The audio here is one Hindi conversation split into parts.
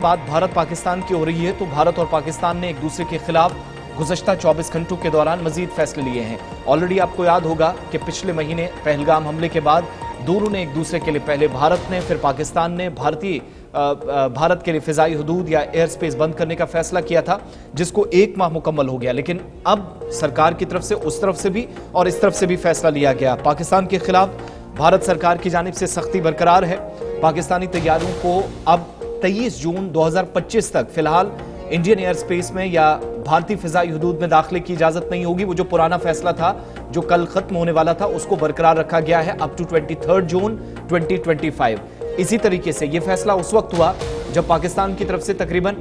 बात भारत पाकिस्तान की हो रही है तो भारत और पाकिस्तान ने एक दूसरे के खिलाफ गुज़श्ता 24 घंटों के दौरान मजीद फैसले लिए हैं। ऑलरेडी आपको याद होगा कि पिछले महीने पहलगाम हमले के बाद दोनों ने एक दूसरे के लिए, पहले भारत ने फिर पाकिस्तान ने भारत के लिए फिजाई हदूद या एयर स्पेस बंद करने का फैसला किया था, जिसको 1 माह मुकम्मल हो गया। लेकिन अब सरकार की तरफ से, उस तरफ से भी और इस तरफ से भी फैसला लिया गया। पाकिस्तान के खिलाफ भारत सरकार की जानिब से सख्ती बरकरार है। पाकिस्तानी तैयारों को अब 23 जून 2025 तक फिलहाल इंडियन एयर स्पेस में या भारतीय फिजाई हदूद में दाखिले की इजाजत नहीं होगी। वो जो पुराना फैसला था जो कल खत्म होने वाला था उसको बरकरार रखा गया है अप टू 23 जून 2025। इसी तरीके से यह फैसला उस वक्त हुआ जब पाकिस्तान की तरफ से तकरीबन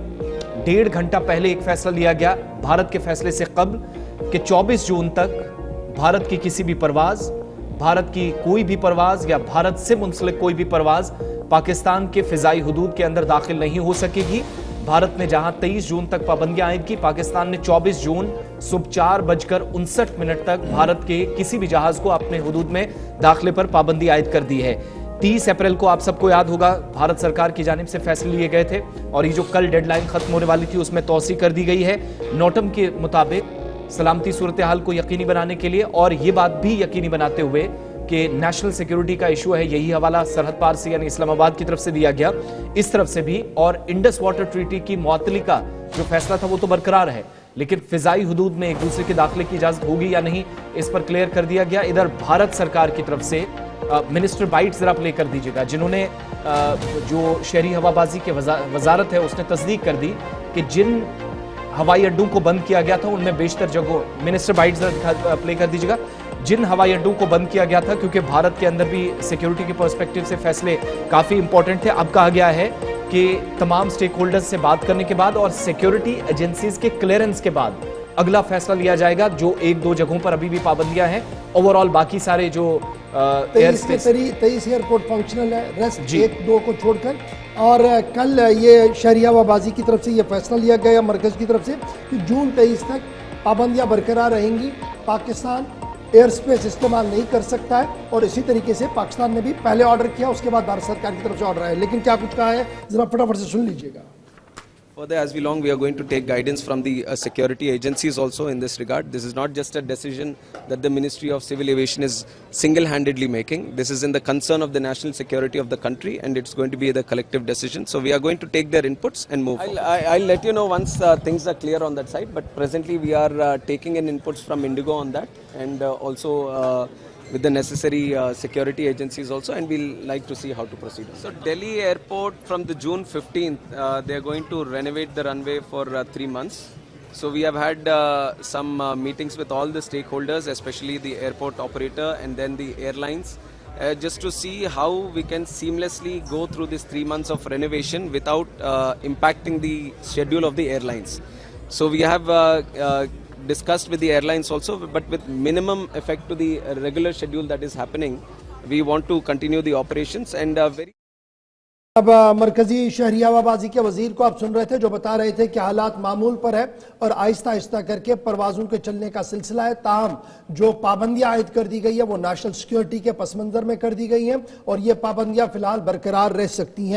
1.5 घंटा पहले एक फैसला लिया गया भारत के फैसले से कब्ल कि 24 जून तक भारत की किसी भी परवाज, भारत की कोई भी परवाज या भारत से मुंसलिक कोई भी परवाज पाकिस्तान के फिजाई हदूद के अंदर दाखिल नहीं हो सकेगी। भारत ने जहां 23 जून तक पाबंदियां आयद की, पाकिस्तान ने 24 जून सुबह 4:59 तक भारत के किसी भी जहाज को अपने हदूद में दाखिले पर पाबंदी आयद कर दी है। 30 अप्रैल को आप सबको याद होगा भारत सरकार की जानिब से फैसले लिए गए थे और ये जो कल डेडलाइन खत्म होने वाली थी उसमें तौसी कर दी गई है नोटम के मुताबिक सलामती सूरत हाल को यकीनी बनाने के लिए, और ये बात भी यकीनी बनाते हुए कि नेशनल सिक्योरिटी का इशू है। यही हवाला सरहद पार से यानी इस्लामाबाद की तरफ से दिया गया, इस तरफ से भी। और इंडस वाटर ट्रीटी की मुअत्तली का जो फैसला था वो तो बरकरार है, लेकिन फिजाई हदूद में एक दूसरे के दाखिले की इजाजत होगी या नहीं इस पर क्लियर कर दिया गया। इधर भारत सरकार की तरफ से मिनिस्टर बाइट जरा प्ले कर दीजिएगा, जिन्होंने जो शहरी हवाबाजी की वजारत है उसने तस्दीक कर दी कि जिन हवाई अड्डों को बंद किया गया था उनमें बेशतर जगहों, मिनिस्टर बाइट जरा प्ले कर दीजिएगा, जिन हवाई अड्डों को बंद किया गया था क्योंकि भारत के अंदर भी सिक्योरिटी के पर्सपेक्टिव से फैसले काफी इंपॉर्टेंट थे। अब कहा गया है कि तमाम स्टेक होल्डर्स से बात करने के बाद और सिक्योरिटी एजेंसीज के क्लियरेंस के बाद अगला फैसला लिया जाएगा। जो 1-2 जगहों पर अभी भी पाबंदियां हैं, ओवरऑल बाकी सारे जो 23 एयरपोर्ट फंक्शनल है, रेस्ट 1-2 को छोड़कर। और कल ये शहरी हवाबाजी की तरफ से ये फैसला लिया गया मरकज की तरफ से कि जून 23 तक पाबंदियां बरकरार रहेंगी। पाकिस्तान एयर स्पेस इस्तेमाल नहीं कर सकता है और इसी तरीके से पाकिस्तान ने भी पहले ऑर्डर किया, उसके बाद भारत सरकार की तरफ से ऑर्डर आया। लेकिन क्या कुछ कहा है जरा फटाफट से सुन लीजिएगा। Further, as we long, we are going to take guidance from the security agencies also in this regard. This is not just a decision that the Ministry of Civil Aviation is single-handedly making. This is in the concern of the national security of the country, and it's going to be the collective decision. So we are going to take their inputs and move forward. I'll let you know once things are clear on that side. But presently, we are taking in inputs from Indigo on that, and also with the necessary security agencies also, and we'll like to see how to proceed. So Delhi airport from the June 15th, they're going to renovate the runway for 3 months. So we have had some meetings with all the stakeholders, especially the airport operator and then the airlines, just to see how we can seamlessly go through this 3 months of renovation without impacting the schedule of the airlines. So we have discussed with the airlines also, but with minimum effect to the regular schedule that is happening, we want to continue the operations and very. अब मरकजी शहरी हवाबाजी के वजीर को आप सुन रहे थे जो बता रहे थे कि हालात मामूल पर है और आहिस्ता आहिस्ता करके परवाजों के चलने का सिलसिला है। ताहम जो पाबंदियां आयद कर दी गई है वो नेशनल सिक्योरिटी के पस मंजर में कर दी गई हैं और ये पाबंदियां फिलहाल बरकरार रह सकती हैं।